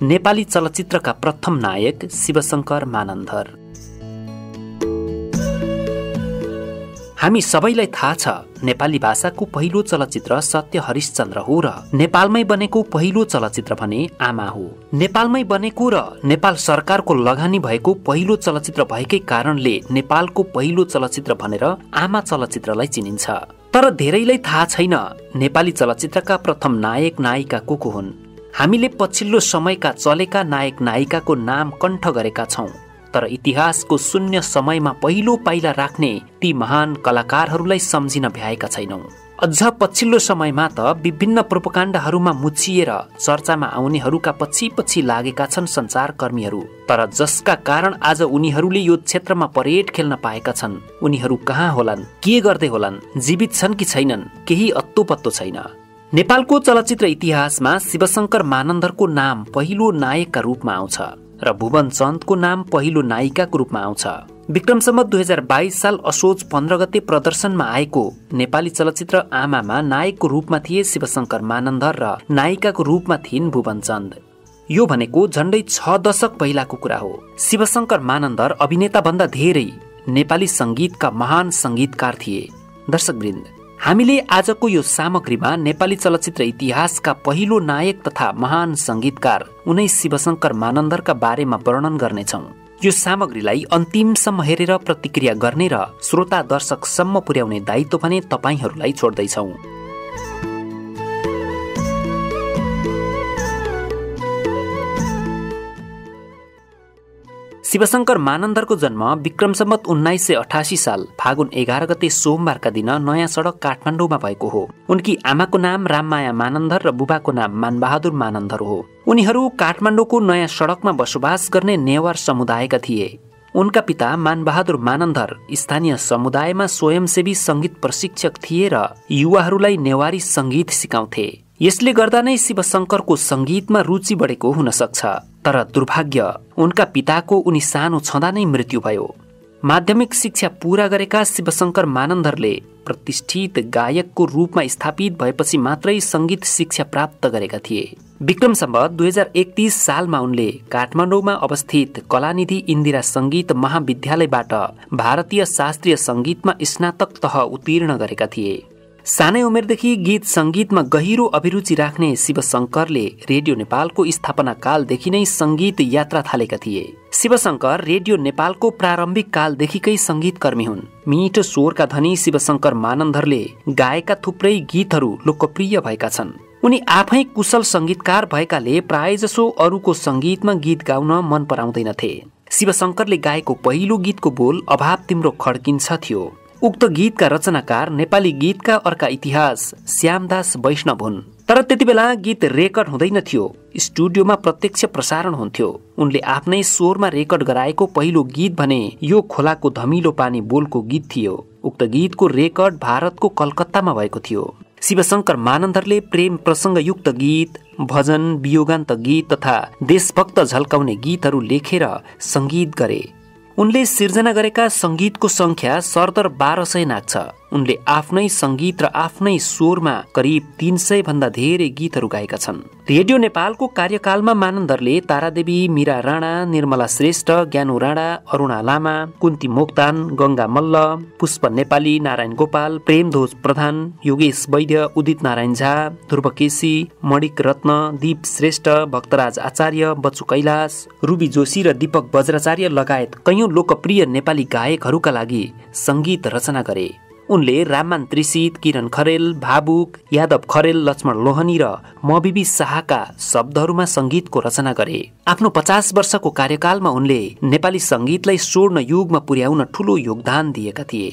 नेपाली चलचित्रका प्रथम नायक शिवशंकर मानन्धर। हामी सबैलाई थाहा छ नेपाली भाषाको पहिलो चलचित्र सत्य हरिश्चन्द्र हो र नेपालमै बनेको पहिलो चलचित्र भने आमा हो। नेपालमै बनेको र नेपाल सरकारको लगानी भएको पहिलो चलचित्र भएकै कारणले नेपालको पहिलो चलचित्र भनेर आमा चलचित्रलाई चिनिन्छ। तर धेरैलाई थाहा छैन नेपाली चलचित्रका प्रथम नायक नायिका को हुन्। हामीले पछिल्लो समयका चलेका नायक नायिकाको नाम कण्ठ गरेका छौं, तर इतिहासको शून्य समयमा पहिलो पाइला राख्ने ती महान कलाकारहरूलाई सम्झिन भ्याएका छैनौं। अझ पछिल्लो समयमा त विभिन्न प्रोपगाण्डाहरूमा मुछिएर चर्चामा आउनेहरूका पछि पछि लागेका छन् सञ्चारकर्मीहरू। तर जसका कारण आज उनीहरूले यो क्षेत्रमा परेड खेल्न पाएका छन्, उनीहरू कहाँ होलान्, के गर्दै होलान्, जीवित छन् कि छैनन्, केही अत्तो पत्तो छैन। नेपालको चलचित्र इतिहासमा शिवशंकर मानन्धरको नाम पहिलो नायकका रूपमा आउँछ र भुवन चन्दको नाम पहिलो नायिकाको रूपमा आउँछ। विक्रम सम्वत 2022 साल असोज 15 गते प्रदर्शनमा आएको नेपाली चलचित्र आमामा नायकको रूपमा थिए शिवशंकर मानन्धर र नायिकाको रूपमा थिइन् भुवन चन्द। यो भनेको झण्डै 6 दशक पहिलाको कुरा हो। शिवशंकर मानन्धर अभिनेता भन्दा धेरै नेपाली संगीतका महान संगीतकार थिए। दर्शकवृन्द, हामीले आजको यो सामग्रीमा नेपाली चलचित्र इतिहासका पहिलो नायक तथा महान संगीतकार उनै शिवशंकर मानन्धरका बारेमा वर्णन गर्नेछौं। यो सामग्रीलाई अन्तिमसम्म हेरेर प्रतिक्रिया गर्ने र श्रोता दर्शकसम्म पुर्याउने दायित्व भने तपाईहरूलाई छोड्दैछौं। शिवशंकर मानन्धरको जन्म विक्रम सम्वत 1988 साल फागुन 11 गते सोमबारका दिन नयाँ सडक काठमाडौँमा भएको हो। उनकी आमाको नाम राममाया मानन्धर र बुबाको नाम मानबहादुर मानन्धर हो। उनीहरू काठमाडौँको नयाँ सडकमा बसोबास गर्ने नेवार समुदायका थिए। उनका पिता मानबहादुर मानन्धर स्थानीय समुदायमा स्वयंसेवी संगीत प्रशिक्षक थिए र युवाहरूलाई नेवारी संगीत सिकाउँथे। यसले गर्दा नै शिवशंकरको संगीतमा रुचि बढेको हुन सक्छ। तर दुर्भाग्य, उनका पिताको उनी सानो छँदा नै मृत्यु भयो। माध्यमिक शिक्षा पूरा गरेका शिवशंकर मानन्धरले प्रतिष्ठित गायकको रूपमा स्थापित भएपछि मात्रै संगीत शिक्षा प्राप्त गरेका थिए। विक्रम सम्वत 2031 सालमा उनले काठमाडौँमा अवस्थित कलानिधि इन्दिरा संगीत महाविद्यालयबाट भारतीय शास्त्रीय संगीतमा स्नातक तह उत्तीर्ण गरेका थिए। सानै उमेरदेखि गीत संगीतमा गहिरो अभिरुचि राख्ने शिवशंकरले रेडियो नेपालको स्थापना कालदेखि नै संगीत यात्रा थालेका थिए। शिवशंकर रेडियो नेपालको प्रारम्भिक कालदेखिकै संगीतकर्मी हुन्। मिठो स्वरका धनी शिवशंकर मानन्धरले गाएका थुप्रै गीतहरू लोकप्रिय भएका छन्। उनी आफै कुशल संगीतकार भएकाले प्रायजसो अरूको संगीतमा गीत गाउन मन पराउँदैनथे। शिवशंकरले गाएको पहिलो गीतको बोल अभाव तिम्रो खड्किन्छ थियो। उक्त गीतका रचनाकार नेपाली गीतका अर्का इतिहास श्यामदास वैष्णव हुन्। तर त्यतिबेला गीत रेकर्ड हुँदैन थियो, स्टुडियोमा प्रत्यक्ष प्रसारण हुन्थ्यो। उनले आफ्नै स्वरमा रेकर्ड गराएको पहिलो गीत भने यो खोलाको धमिलो पानी बोलको गीत थियो। उक्त गीतको रेकर्ड भारतको कलकत्तामा भएको थियो। शिवशंकर मानन्धरले प्रेम प्रसङ्गयुक्त गीत, भजन, वियोगान्त गीत तथा देशभक्त झल्काउने गीतहरू लेखेर सङ्गीत गरे। उनले सिर्जना गरेका संगीतको संख्या सरदर 1200 नाग्छ। उनले आफ्नै संगीत र आफ्नै स्वरमा करिब 300 भन्दा धेरै गीतहरू गाएका छन्। रेडियो नेपालको कार्यकालमा मानन्धरले तारादेवी, मीरा राणा, निर्मला श्रेष्ठ, ज्ञानु राणा, अरुणा लामा, कुन्ती मोक्तान, गंगा मल्ल, पुष्प नेपाली, नारायण गोपाल, प्रेमध्वज प्रधान, योगेश वैद्य, उदित नारायण झा, ध्रुव केसी, मणिक रत्न, दीप श्रेष्ठ, भक्तराज आचार्य, बच्चु कैलाश, रुबी जोशी र दीपक बज्राचार्य लगायत कैयौं लोकप्रिय नेपाली गायकहरूका लागि संगीत रचना गरे। उनले राममान त्रिसित, किरण खरेल, भावुक, यादव खरेल, लक्ष्मण लोहनी र मबिबी शाहका शब्दहरूमा संगीतको रचना गरे। आफ्नो 50 वर्षको कार्यकालमा उनले नेपाली संगीतलाई स्वर्ण युगमा पुर्याउन ठूलो योगदान दिएका थिए।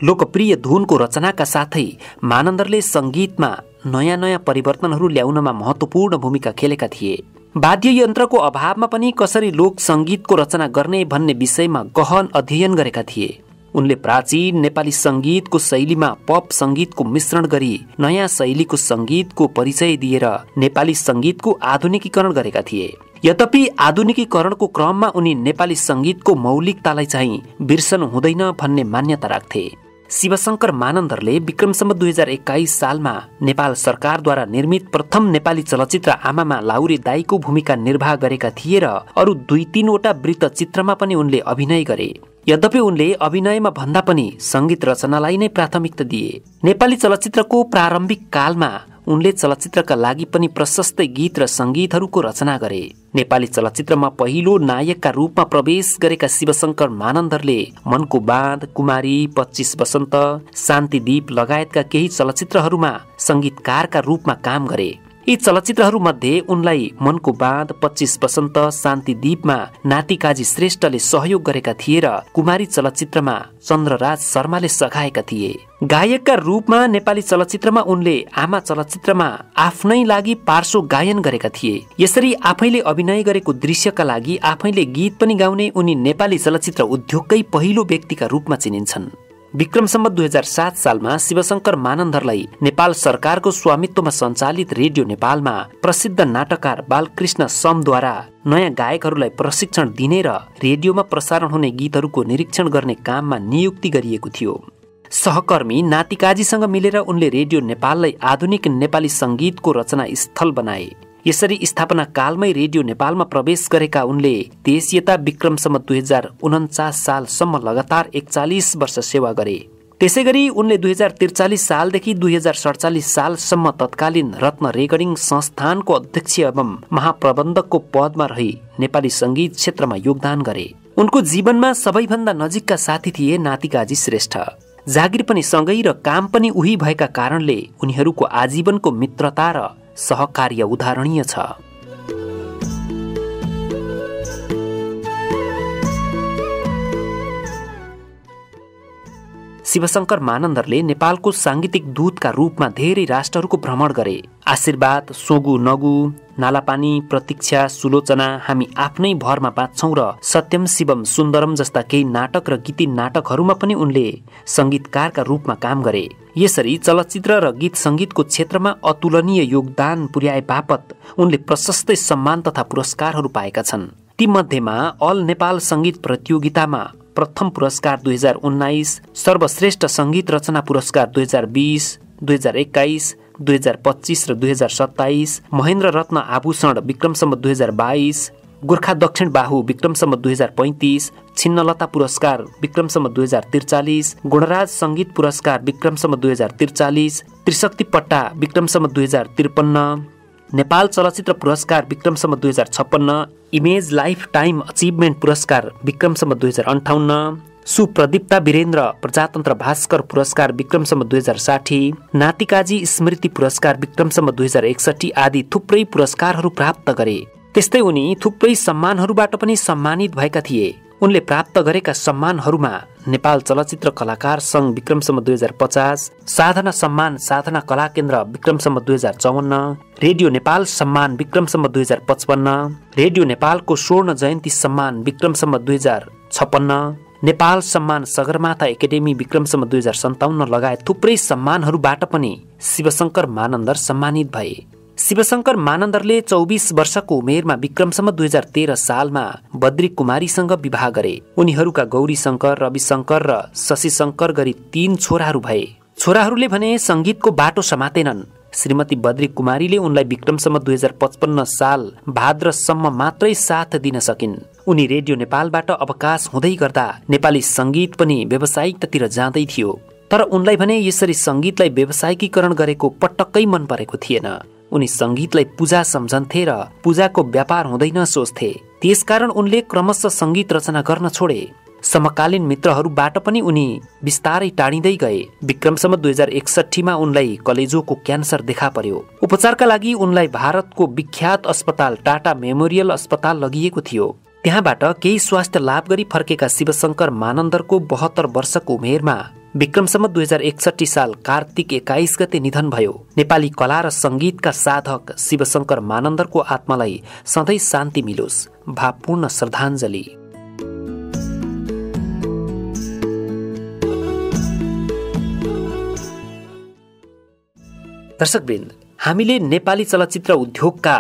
लोकप्रिय धुनको रचनाका साथै मानन्धरले संगीतमा नयाँ नयाँ परिवर्तनहरू ल्याउनमा महत्त्वपूर्ण भूमिका खेलेका थिए। वाद्य यन्त्रको अभावमा पनि कसरी लोक संगीतको रचना गर्ने भन्ने विषयमा गहन अध्ययन गरेका थिए। उनले प्राचीन नेपाली संगीतको शैलीमा पप संगीतको मिश्रण गरी नयाँ शैलीको संगीतको परिचय दिएर नेपाली संगीतको आधुनिकीकरण गरेका थिए। यद्यपि आधुनिकीकरणको क्रममा उनी नेपाली संगीतको मौलिकतालाई चाहिँ बिर्सनु हुँदैन भन्ने मान्यता राख्थे। शिवशंकर मानन्दरले विक्रम सम्वत 2021 सालमा नेपाल सरकारद्वारा निर्मित प्रथम नेपाली चलचित्र आमामा लाहुरे दाइको भूमिका निर्वाह गरेका थिए र अरू 2-3 वृत्तचित्रमा पनि उनले अभिनय गरे। यद्यपि उनले अभिनयमा भन्दा पनि संगीत रचनालाई नै प्राथमिकता दिए। नेपाली चलचित्रको प्रारम्भिक कालमा उनले चलचित्रका लागि पनि प्रशस्त गीत र संगीतहरूको रचना गरे। नेपाली चलचित्रमा पहिलो नायकका रूपमा प्रवेश गरेका शिवशंकर मानन्दरले मनको बाँध, कुमारी, 25 वसन्त, शान्तिदीप लगायतका केही चलचित्रहरूमा संगीतकारका रूपमा काम गरे। यी चलचित्रहरूमध्ये उनलाई मनको बाँध, 25 वसन्त, शान्तिदीपमा नातिकाजी श्रेष्ठले सहयोग गरेका थिए र कुमारी चलचित्रमा चन्द्रराज शर्माले सघाएका थिए। गायकका रूपमा नेपाली चलचित्रमा उनले आमा चलचित्रमा आफ्नै लागि पार्श्व गायन गरेका थिए। यसरी आफैले अभिनय गरेको दृश्यका लागि आफैले गीत पनि गाउने उनी नेपाली चलचित्र उद्योगकै पहिलो व्यक्तिका रूपमा चिनिन्छन्। विक्रम सम्वत 2007 सालमा शिवशंकर मानन्दरलाई नेपाल सरकारको स्वामित्वमा सञ्चालित रेडियो नेपालमा प्रसिद्ध नाटककार बालकृष्ण समद्वारा नयाँ गायकहरूलाई प्रशिक्षण दिने र रेडियोमा प्रसारण हुने गीतहरूको निरीक्षण गर्ने काममा नियुक्ति गरिएको थियो। सहकर्मी नातिकाजीसँग मिलेर उनले रेडियो नेपाललाई आधुनिक नेपाली संगीतको रचना स्थल बनाए। यसरी स्थापना कालमै रेडियो नेपालमा प्रवेश गरेका उनले देशीयता विक्रम सम्वत 2049 सालसम्म लगातार 41 वर्ष सेवा गरे। त्यसैगरी उनले 2043 सालदेखि 2047 सालसम्म तत्कालीन रत्न रेकर्डिङ संस्थानको अध्यक्ष एवं महाप्रबन्धकको पदमा रही नेपाली संगीत क्षेत्रमा योगदान गरे। उनको जीवनमा सबैभन्दा नजिकका साथी थिए नातिकाजी श्रेष्ठ। जागिर पनि सँगै र काम पनि उही भएका कारणले उनीहरूको आजीवनको मित्रता र सहकार्य उदाहरणीय छ। शिवशंकर मानन्दरले नेपालको सांगीतिक दूतका रूपमा धेरै राष्ट्रहरूको भ्रमण गरे। आशीर्वाद, सोगु नगु, नालापानी, प्रतीक्षा, सुलोचना, हामी आफ्नै भरमा बाँच्छौं र सत्यम शिवम सुन्दरम जस्ता केही नाटक र गीती नाटकहरूमा पनि उनले संगीतकारका रूपमा काम गरे। यसरी चलचित्र र गीत संगीतको क्षेत्रमा अतुलनीय योगदान पुर्याए बापत उनले प्रशस्तै सम्मान तथा पुरस्कारहरू पाएका छन्। ती मध्येमा अल नेपाल संगीत प्रतियोगितामा प्रथम पुरस्कार 2019, सर्वश्रेष्ठ संगीत रचना पुरस्कार 2020, 2021, 2025 र 2027, महेन्द्र रत्न आभूषण विक्रम सम्वत 2022, गोर्खा दक्षिण बाहु विक्रम सम्वत 2035, छिन्नलता पुरस्कार विक्रम सम्वत 2043, गुणराज संगीत पुरस्कार विक्रम सम्वत 2043, त्रिशक्ति पट्टा विक्रम सम्वत 2053, नेपाल चलचित्र पुरस्कार Vikram Samvat 2056, image life time achievement पुरस्कार विक्रम सम्वत 2058, सुप्रदीप्ता वीरेन्द्र प्रजातन्त्र भास्कर पुरस्कार विक्रम सम्वत 2060, नातिकाजी स्मृति पुरस्कार विक्रम सम्वत 2061 आदि थुप्रै पुरस्कारहरू प्राप्त गरे। त्यस्तै उनी थुप्रै सम्मानहरूबाट पनि सम्मानित भएका थिए। उनले प्राप्त गरेका सम्मानहरूमा नेपाल चलचित्र कलाकार संघ विक्रम सम्वत 2050, साधना सम्मान साधना कला केन्द्र विक्रम सम्वत 2054, रेडियो नेपाल सम्मान विक्रम सम्वत 2055, रेडियो नेपालको स्वर्ण जयन्ती सम्मान विक्रम सम्वत 2056, नेपाल सम्मान सगरमाथा एकाडेमी विक्रम सम्वत 2057 लगायत थुप्रै सम्मानहरूबाट पनि शिवशंकर मानन्दर सम्मानित भए। शिवशंकर मानन्दरले 24 वर्षको उमेरमा विक्रम सम्वत 2013 सालमा बद्री कुमारीसँग विवाह गरे। उनीहरूका गौरी शंकर, रवि शंकर र शशि शंकर गरी 3 छोराहरू भए। छोराहरूले भने संगीतको बाटो समातेनन्। श्रीमती बद्री कुमारीले उनलाई विक्रम सम्वत 2055 साल भाद्रसम्म मात्रै साथ दिन सकिन्। उनी रेडियो नेपालबाट अवकाश हुँदै गर्दा नेपाली संगीत पनि व्यावसायिकतातिर जाँदै थियो। तर उनलाई भने यसरी संगीतलाई व्यावसायिकीकरण गरेको पटक्कै मन परेको थिएन। उनी संगीतलाई पूजा सम्झन्थे र पूजाको व्यापार हुँदैन सोच्थे। त्यसकारण उनले क्रमशः संगीत रचना गर्न छोडे। समकालीन मित्रहरूबाट पनि उनी बिस्तारै टाढिँदै गए। विक्रम सम्वत 2061 मा उनलाई कलेजोको क्यान्सर देखा पर्यो। उपचारका लागि उनलाई भारतको विख्यात अस्पताल टाटा मेमोरियल अस्पताल लगिएको थियो। त्यहाँबाट केही स्वास्थ्य लाभ गरी फर्केका शिवशंकर मानन्दरको 72 वर्षको उमेरमा विक्रम सम्वत 2061 साल कार्तिक 21 गते निधन भयो। नेपाली कला र संगीतका साधक शिवशंकर मानन्दरको आत्मालाई सधैँ शान्ति मिलोस्। भावपूर्ण श्रद्धाञ्जली। दर्शकवृन्द, हामीले नेपाली चलचित्र उद्योगका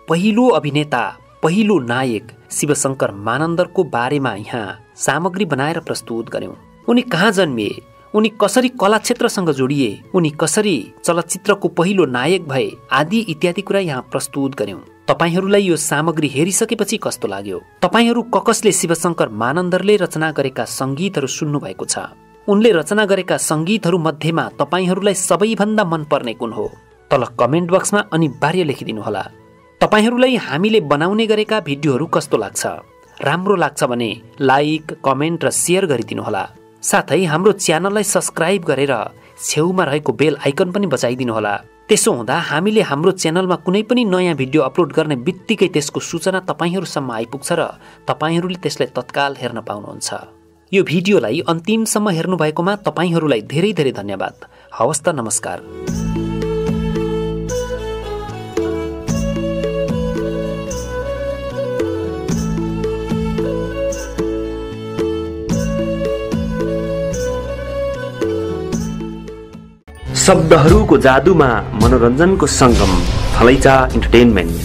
पहिलो अभिनेता, पहिलो नायक शिवशंकर मानन्दरको बारेमा यहाँ सामग्री बनाएर प्रस्तुत गर्यौं। उनी कहाँ जन्मिए, उनी कसरी कला क्षेत्रसँग जोडिए, उनी कसरी चलचित्रको पहिलो नायक भए आदि इत्यादि कुरा यहाँ प्रस्तुत गर्यौं। तपाईहरूलाई यो सामग्री हेरिसकेपछि कस्तो लाग्यो? तपाईहरू ककसले शिवशंकर मानन्दरले रचना गरेका संगीतहरू सुन्नु भएको छ। उनले रचना गरेका संगीतहरू मध्येमा तपाईहरूलाई सबैभन्दा मनपर्ने कुन हो? तल कमेन्ट बक्समा अनिवार्य लेखिदिनुहोला। तपाईहरूलाई हामीले बनाउने गरेका भिडियोहरू कस्तो लाग्छ? राम्रो लाग्छ भने लाइक, कमेन्ट र शेयर गरिदिनुहोला। साथै हाम्रो च्यानललाई सब्स्क्राइब गरेर छेउमा रहेको बेल आइकन पनि बजाइदिनुहोला। त्यसो हुँदा हामीले हाम्रो च्यानलमा कुनै पनि नयाँ भिडियो अपलोड गर्ने बित्तिकै त्यसको सूचना तपाईहरूसम्म आइपुग्छ र तपाईहरूले त्यसलाई तत्काल हेर्न पाउनुहुन्छ। यो भिडियोलाई अन्तिमसम्म हेर्नु भएकोमा तपाईहरूलाई धेरै धेरै धन्यवाद। हवस् त, नमस्कार। शब्दहरूको जादुमा मनोरञ्जनको सङ्गम, थलैचा इन्टरटेनमेन्ट।